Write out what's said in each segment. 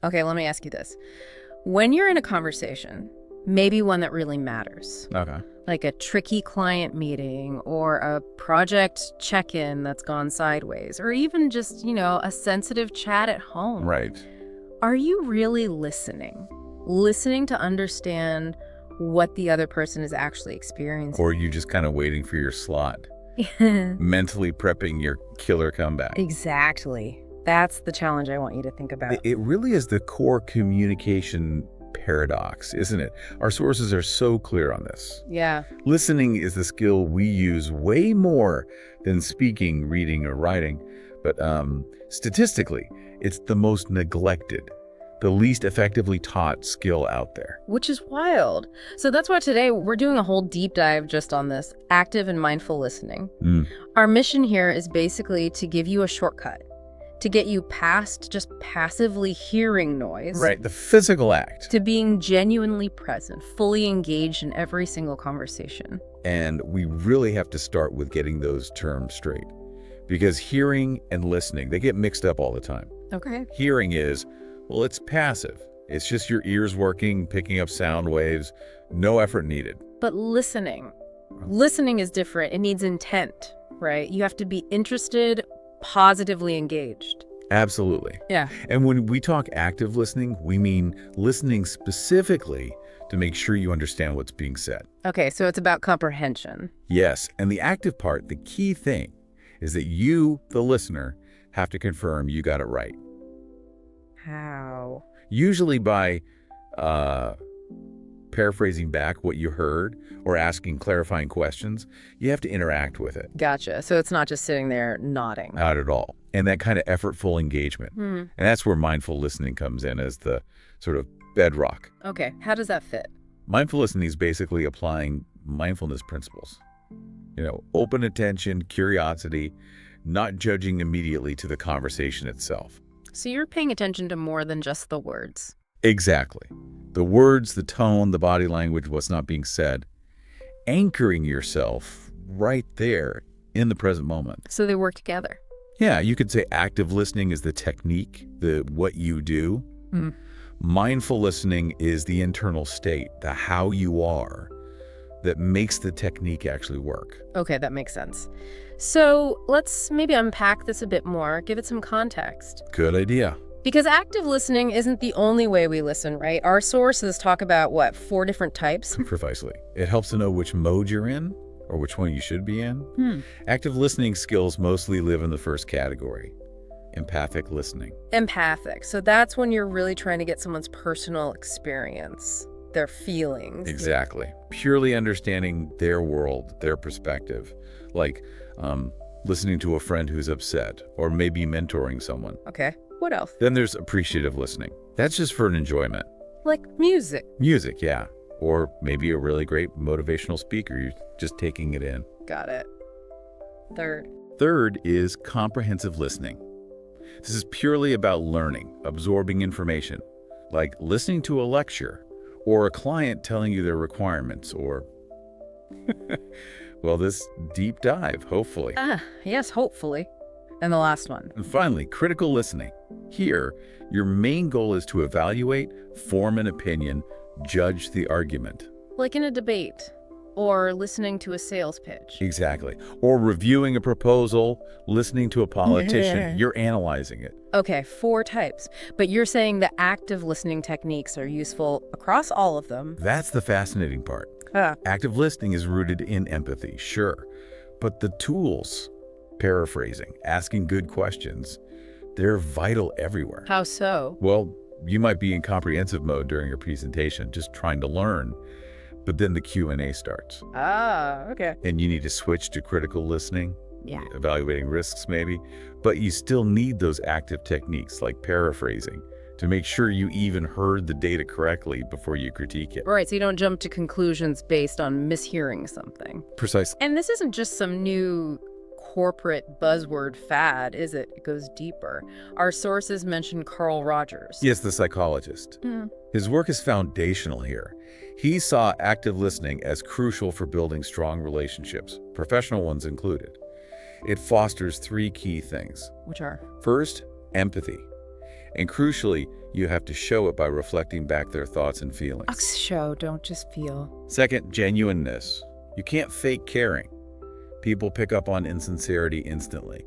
Okay, let me ask you this. When you're in a conversation, maybe one that really matters, Okay. like a tricky client meeting or a project check-in that's gone sideways, or even just, a sensitive chat at home. Right. Are you really listening? Listening to understand what the other person is actually experiencing? Or are you just kind of waiting for your slot, mentally prepping your killer comeback? Exactly. That's the challenge I want you to think about. It really is the core communication paradox, isn't it? Our sources are so clear on this. Yeah. Listening is the skill we use way more than speaking, reading, or writing. But statistically, it's the most neglected, the least effectively taught skill out there. Which is wild. So that's why today we're doing a whole deep dive just on this, active and mindful listening. Our mission here is basically to give you a shortcut, to get you past just passively hearing noise. Right, the physical act. To being genuinely present, fully engaged in every single conversation. And we really have to start with getting those terms straight. Because hearing and listening, they get mixed up all the time. Okay. Hearing is, well, it's passive. It's just your ears working, picking up sound waves, no effort needed. But listening is different. It needs intent, right? You have to be interested, positively engaged. Absolutely. Yeah. And when we talk active listening, we mean listening specifically to make sure you understand what's being said. Okay, so it's about comprehension. Yes, and the active part, the key thing, is that you, the listener, have to confirm you got it right. How? Usually by paraphrasing back what you heard or asking clarifying questions. You have to interact with it. Gotcha. So it's not just sitting there nodding. Not at all. And that kind of effortful engagement. And that's where mindful listening comes in as the sort of bedrock. Okay, how does that fit? Mindful listening is basically applying mindfulness principles. Open attention, curiosity, not judging immediately to the conversation itself. So you're paying attention to more than just the words. Exactly. The words, the tone, the body language, what's not being said. Anchoring yourself right there in the present moment. So they work together. Yeah, you could say active listening is the technique, the what you do. Mindful listening is the internal state, the how you are, that makes the technique actually work. Okay, that makes sense. So let's maybe unpack this a bit more, give it some context. Good idea. Because active listening isn't the only way we listen, right? Our sources talk about, 4 different types? Precisely. It helps to know which mode you're in or which one you should be in. Active listening skills mostly live in the first category, empathic listening. Empathic. So that's when you're really trying to get someone's personal experience, their feelings. Exactly. Purely understanding their world, their perspective, like listening to a friend who's upset or maybe mentoring someone. Okay. What else? Then there's appreciative listening. That's just for an enjoyment. Like music. Music, yeah. Or maybe a really great motivational speaker. You're just taking it in. Got it. Third. Third is comprehensive listening. This is purely about learning, absorbing information, like listening to a lecture or a client telling you their requirements or, well, this deep dive, hopefully. Yes, hopefully. And the last one. And finally, critical listening. Here, your main goal is to evaluate, form an opinion, judge the argument. Like in a debate or listening to a sales pitch. Exactly. Or reviewing a proposal, listening to a politician. You're analyzing it. Okay, 4 types. But you're saying the active listening techniques are useful across all of them. That's the fascinating part. Active listening is rooted in empathy, sure. But the tools, paraphrasing, asking good questions, they're vital everywhere. How so? Well, you might be in comprehensive mode during your presentation, just trying to learn, but then the Q&A starts. Okay. And you need to switch to critical listening, Yeah. evaluating risks maybe, but you still need those active techniques like paraphrasing to make sure you even heard the data correctly before you critique it. Right, so you don't jump to conclusions based on mishearing something. Precisely. And this isn't just some new corporate buzzword fad, is it? It goes deeper. Our sources mention Carl Rogers. Yes, the psychologist. His work is foundational here. He saw active listening as crucial for building strong relationships, professional ones included. It fosters 3 key things. Which are? First, empathy. And crucially, you have to show it by reflecting back their thoughts and feelings. Show, don't just feel. Second, genuineness. You can't fake caring. People pick up on insincerity instantly.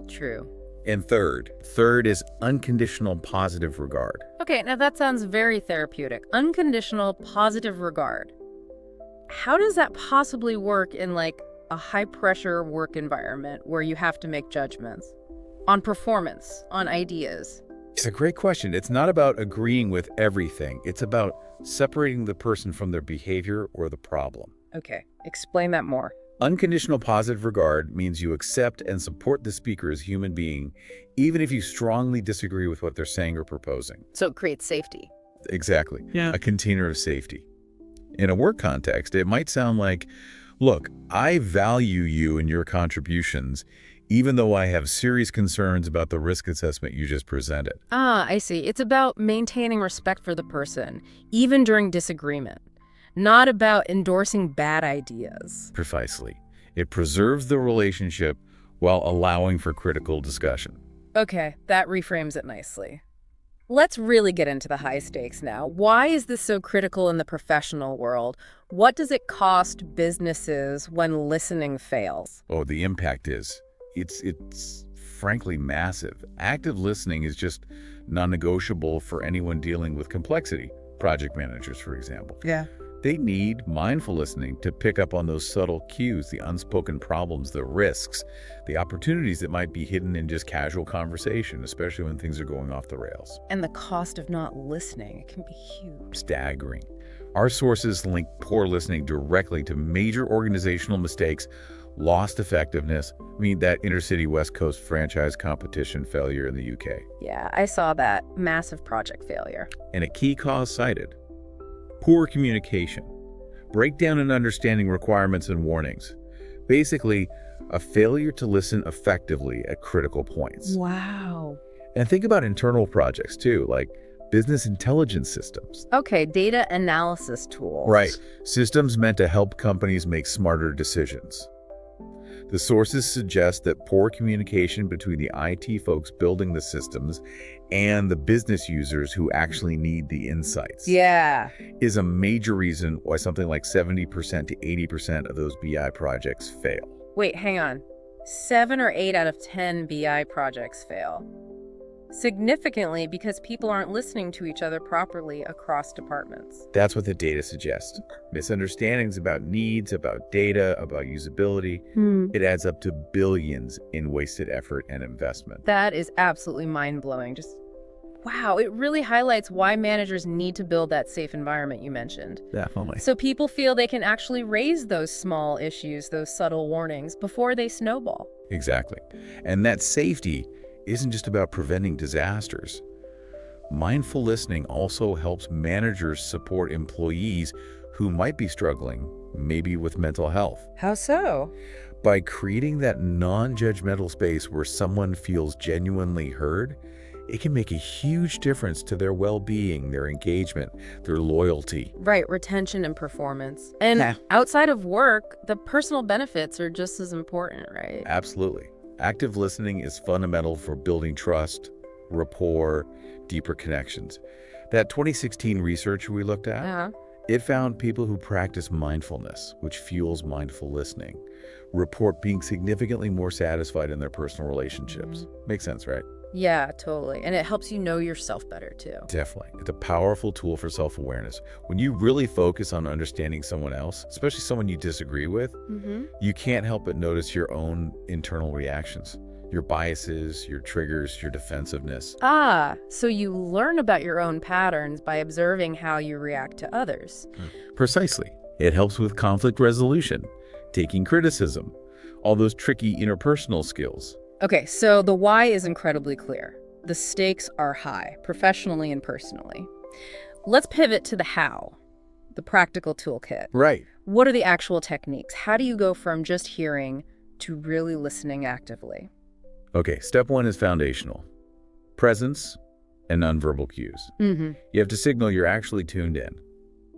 True. And third is unconditional positive regard. Okay, now that sounds very therapeutic. Unconditional positive regard. How does that possibly work in like a high-pressure work environment where you have to make judgments on performance, on ideas? It's a great question. It's not about agreeing with everything. It's about separating the person from their behavior or the problem. Okay, explain that more. Unconditional positive regard means you accept and support the speaker as a human being, even if you strongly disagree with what they're saying or proposing. So it creates safety. Exactly. Yeah. A container of safety. In a work context, it might sound like, look, I value you and your contributions, even though I have serious concerns about the risk assessment you just presented. Ah, I see. It's about maintaining respect for the person, even during disagreement. Not about endorsing bad ideas. Precisely. It preserves the relationship while allowing for critical discussion. Okay, that reframes it nicely. Let's really get into the high stakes now. Why is this so critical in the professional world? What does it cost businesses when listening fails? Oh, the impact is, it's frankly massive. Active listening is just non-negotiable for anyone dealing with complexity. Project managers, for example. Yeah. They need mindful listening to pick up on those subtle cues, the unspoken problems, the risks, the opportunities that might be hidden in just casual conversation, especially when things are going off the rails. And the cost of not listening, it can be huge. Staggering. Our sources link poor listening directly to major organizational mistakes, lost effectiveness. I mean, that intercity West Coast franchise competition failure in the UK. Yeah, I saw that. Massive project failure. And a key cause cited: poor communication, breakdown in understanding requirements and warnings. Basically, a failure to listen effectively at critical points. Wow. And think about internal projects too, like business intelligence systems. Okay, data analysis tools. Right. Systems meant to help companies make smarter decisions. The sources suggest that poor communication between the IT folks building the systems and the business users who actually need the insights is a major reason why something like 70% to 80% of those BI projects fail. Wait, hang on. 7 or 8 out of 10 BI projects fail. Significantly because people aren't listening to each other properly across departments. That's what the data suggests. Misunderstandings about needs, about data, about usability. It adds up to billions in wasted effort and investment. That is absolutely mind-blowing. Just, wow, it really highlights why managers need to build that safe environment you mentioned. Definitely. So people feel they can actually raise those small issues, those subtle warnings, before they snowball. Exactly. And that safety isn't just about preventing disasters. Mindful listening also helps managers support employees who might be struggling, maybe with mental health. How so? By creating that non-judgmental space where someone feels genuinely heard, it can make a huge difference to their well-being, their engagement, their loyalty. Right, retention and performance. And outside of work, the personal benefits are just as important, right? Absolutely. Active listening is fundamental for building trust, rapport, deeper connections. That 2016 research we looked at, it found people who practice mindfulness, which fuels mindful listening, report being significantly more satisfied in their personal relationships. Makes sense, right? Yeah, totally. And it helps you know yourself better, too. Definitely. It's a powerful tool for self-awareness. When you really focus on understanding someone else, especially someone you disagree with, you can't help but notice your own internal reactions, your biases, your triggers, your defensiveness. Ah, so you learn about your own patterns by observing how you react to others. Precisely. It helps with conflict resolution, taking criticism, all those tricky interpersonal skills. Okay, so the why is incredibly clear. The stakes are high, professionally and personally. Let's pivot to the how, the practical toolkit. Right. What are the actual techniques? How do you go from just hearing to really listening actively? Okay, step one is foundational. Presence and nonverbal cues. You have to signal you're actually tuned in.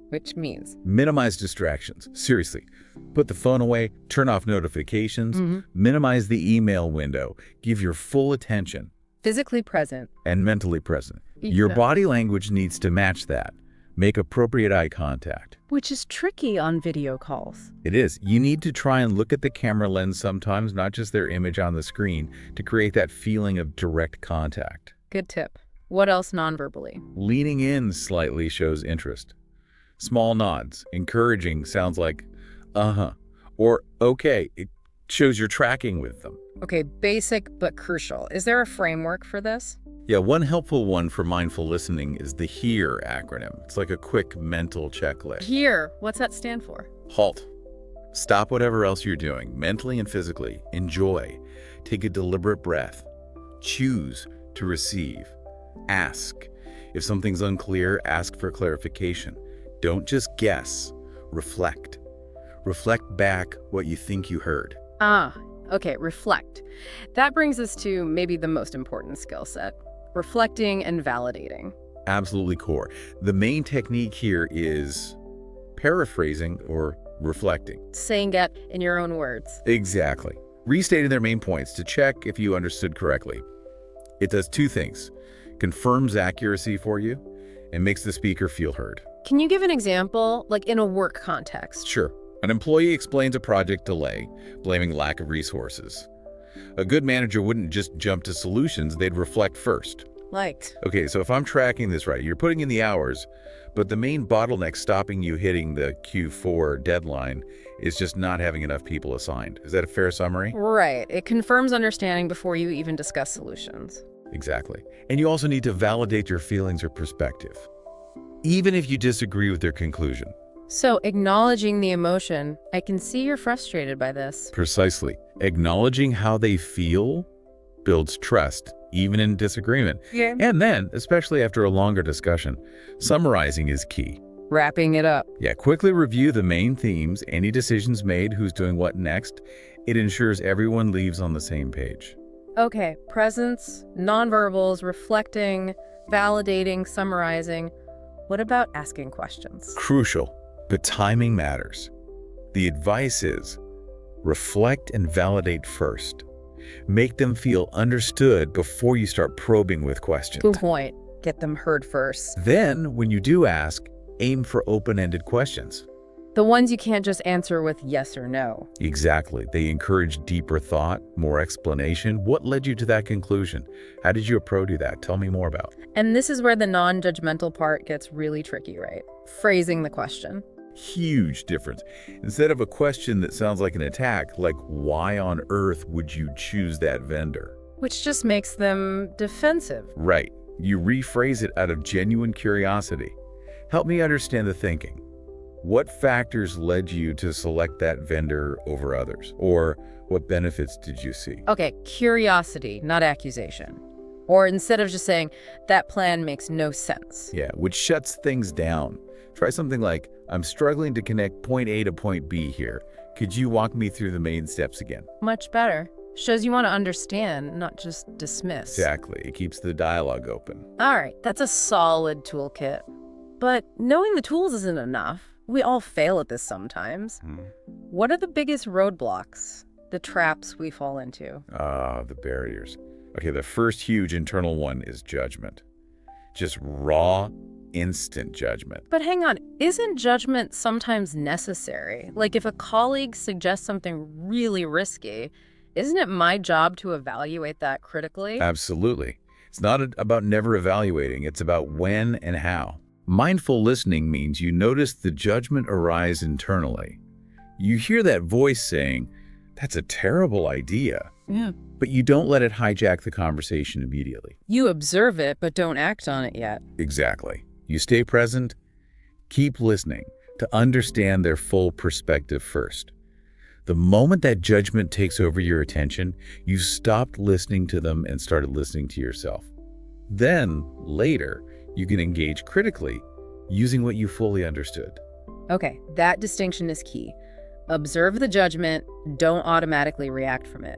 Which means? Minimize distractions. Seriously. Put the phone away, turn off notifications, minimize the email window, give your full attention. Physically present. And mentally present. Your body language needs to match that. Make appropriate eye contact. Which is tricky on video calls. It is. You need to try and look at the camera lens sometimes, not just their image on the screen, to create that feeling of direct contact. Good tip. What else non-verbally? Leaning in slightly shows interest. Small nods, encouraging, sounds like, uh-huh, or okay. It shows you're tracking with them. Okay, basic but crucial. Is there a framework for this? Yeah, one helpful one for mindful listening is the HEAR acronym. It's like a quick mental checklist. HEAR, what's that stand for? Halt. Stop whatever else you're doing, mentally and physically. Enjoy. Take a deliberate breath. Choose to receive. Ask. If something's unclear, ask for clarification. Don't just guess. Reflect. Reflect back what you think you heard. Okay, reflect. That brings us to maybe the most important skill set. Reflecting and validating. Absolutely core. The main technique here is paraphrasing or reflecting. Saying it in your own words. Exactly. Restating their main points to check if you understood correctly. It does two things. Confirms accuracy for you and makes the speaker feel heard. Can you give an example, like in a work context? Sure. An employee explains a project delay, blaming lack of resources. A good manager wouldn't just jump to solutions, they'd reflect first. Like? Okay, so if I'm tracking this right, you're putting in the hours, but the main bottleneck stopping you hitting the Q4 deadline is just not having enough people assigned. Is that a fair summary? Right. It confirms understanding before you even discuss solutions. Exactly. And you also need to validate your feelings or perspective, even if you disagree with their conclusion. So, acknowledging the emotion, I can see you're frustrated by this. Precisely. Acknowledging how they feel builds trust, even in disagreement. Yeah. And then, especially after a longer discussion, summarizing is key. Wrapping it up. Yeah, quickly review the main themes, any decisions made, who's doing what next. It ensures everyone leaves on the same page. Okay, presence, nonverbals, reflecting, validating, summarizing. What about asking questions? Crucial. But timing matters. The advice is reflect and validate first. Make them feel understood before you start probing with questions. Good point. Get them heard first. Then, when you do ask, aim for open-ended questions. The ones you can't just answer with yes or no. Exactly. They encourage deeper thought, more explanation. What led you to that conclusion? How did you approach that? Tell me more about. And this is where the non-judgmental part gets really tricky, right? Phrasing the question. Huge difference. Instead of a question that sounds like an attack, like why on earth would you choose that vendor? Which just makes them defensive. Right. You rephrase it out of genuine curiosity. Help me understand the thinking. What factors led you to select that vendor over others? Or what benefits did you see? Okay, curiosity, not accusation. Or instead of just saying, that plan makes no sense. Yeah, which shuts things down. Try something like, I'm struggling to connect point A to point B here. Could you walk me through the main steps again? Much better. Shows you want to understand, not just dismiss. Exactly. It keeps the dialogue open. All right, that's a solid toolkit. But knowing the tools isn't enough. We all fail at this sometimes. What are the biggest roadblocks, the traps we fall into? The barriers. Okay, the first huge internal one is judgment. Just raw, instant judgment. But hang on, isn't judgment sometimes necessary? Like if a colleague suggests something really risky, isn't it my job to evaluate that critically? Absolutely. It's not about never evaluating, it's about when and how. Mindful listening means you notice the judgment arise internally. You hear that voice saying, that's a terrible idea. Yeah. But you don't let it hijack the conversation immediately. You observe it, but don't act on it yet. Exactly. You stay present, keep listening to understand their full perspective first. The moment that judgment takes over your attention, you stopped listening to them and started listening to yourself. Then, later, you can engage critically using what you fully understood. Okay, that distinction is key. Observe the judgment, don't automatically react from it.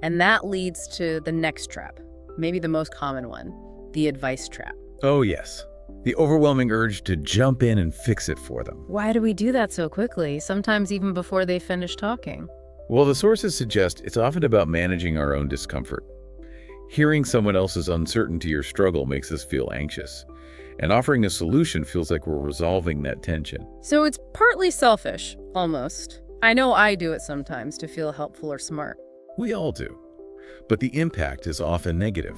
And that leads to the next trap, maybe the most common one, the advice trap. Oh yes, the overwhelming urge to jump in and fix it for them. Why do we do that so quickly, sometimes even before they finish talking? Well, the sources suggest it's often about managing our own discomfort. Hearing someone else's uncertainty or struggle makes us feel anxious, and offering a solution feels like we're resolving that tension. So it's partly selfish, almost. I know I do it sometimes to feel helpful or smart. We all do. But the impact is often negative.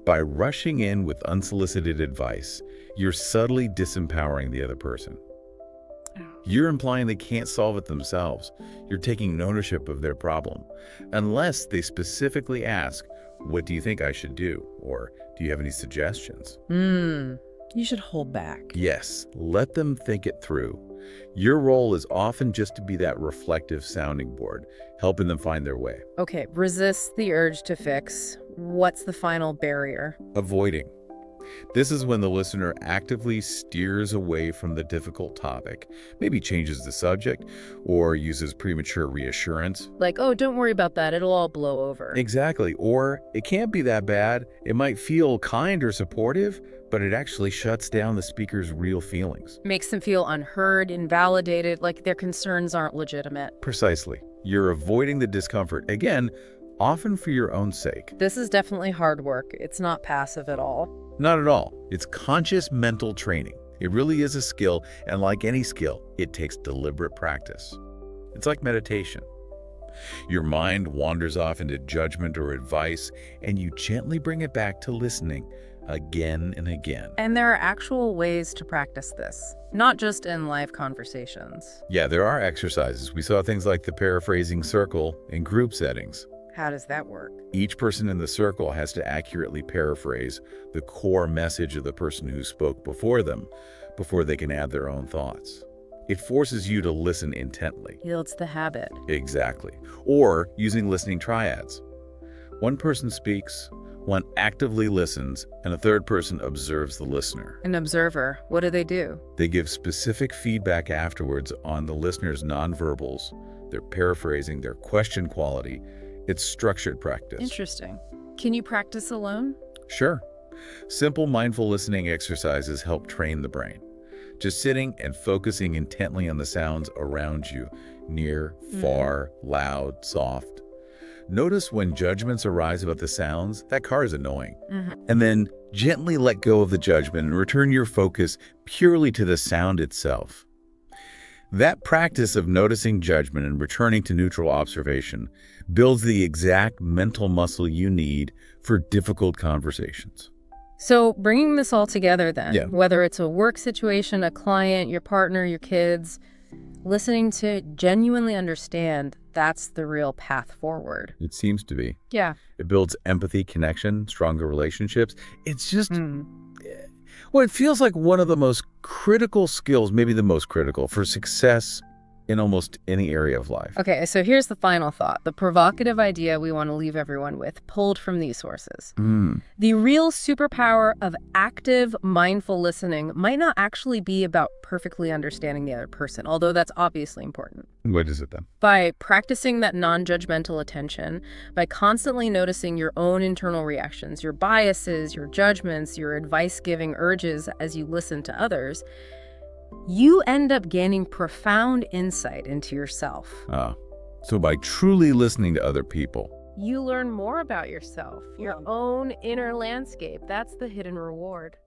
By rushing in with unsolicited advice, you're subtly disempowering the other person. You're implying they can't solve it themselves. You're taking ownership of their problem, unless they specifically ask, "What do you think I should do?" Or, "Do you have any suggestions?" You should hold back. Yes, let them think it through. Your role is often just to be that reflective sounding board, helping them find their way. Okay, resist the urge to fix. What's the final barrier? Avoiding. This is when the listener actively steers away from the difficult topic, maybe changes the subject, or uses premature reassurance. Like, oh, don't worry about that, it'll all blow over. Exactly. Or it can't be that bad. It might feel kind or supportive, but it actually shuts down the speaker's real feelings. Makes them feel unheard, invalidated, like their concerns aren't legitimate. Precisely. You're avoiding the discomfort, again, often for your own sake. This is definitely hard work. It's not passive at all. Not at all. It's conscious mental training. It really is a skill, and like any skill, it takes deliberate practice. It's like meditation. Your mind wanders off into judgment or advice, and you gently bring it back to listening again and again. And there are actual ways to practice this, not just in live conversations. Yeah, there are exercises. We saw things like the paraphrasing circle in group settings. How does that work? Each person in the circle has to accurately paraphrase the core message of the person who spoke before them, before they can add their own thoughts. It forces you to listen intently. Builds the habit. Exactly. Or using listening triads. One person speaks, one actively listens, and a third person observes the listener. An observer, what do? They give specific feedback afterwards on the listener's nonverbals, their paraphrasing, their question quality. It's structured practice. Interesting. Can you practice alone? Sure. Simple mindful listening exercises help train the brain. Just sitting and focusing intently on the sounds around you, near, far, loud, soft. Notice when judgments arise about the sounds, that car is annoying. And then gently let go of the judgment and return your focus purely to the sound itself. That practice of noticing judgment and returning to neutral observation builds the exact mental muscle you need for difficult conversations. So bringing this all together then, Yeah. whether it's a work situation, a client, your partner, your kids, listening to genuinely understand, that's the real path forward. It seems to be. Yeah. It builds empathy, connection, stronger relationships. It's just, well, it feels like one of the most critical skills, maybe the most critical, for success in almost any area of life. Okay, so here's the final thought, the provocative idea we want to leave everyone with, pulled from these sources. The real superpower of active, mindful listening might not actually be about perfectly understanding the other person, although that's obviously important. What is it then? By practicing that non-judgmental attention, by constantly noticing your own internal reactions, your biases, your judgments, your advice-giving urges as you listen to others, you end up gaining profound insight into yourself. So by truly listening to other people, You learn more about yourself, your own inner landscape. That's the hidden reward.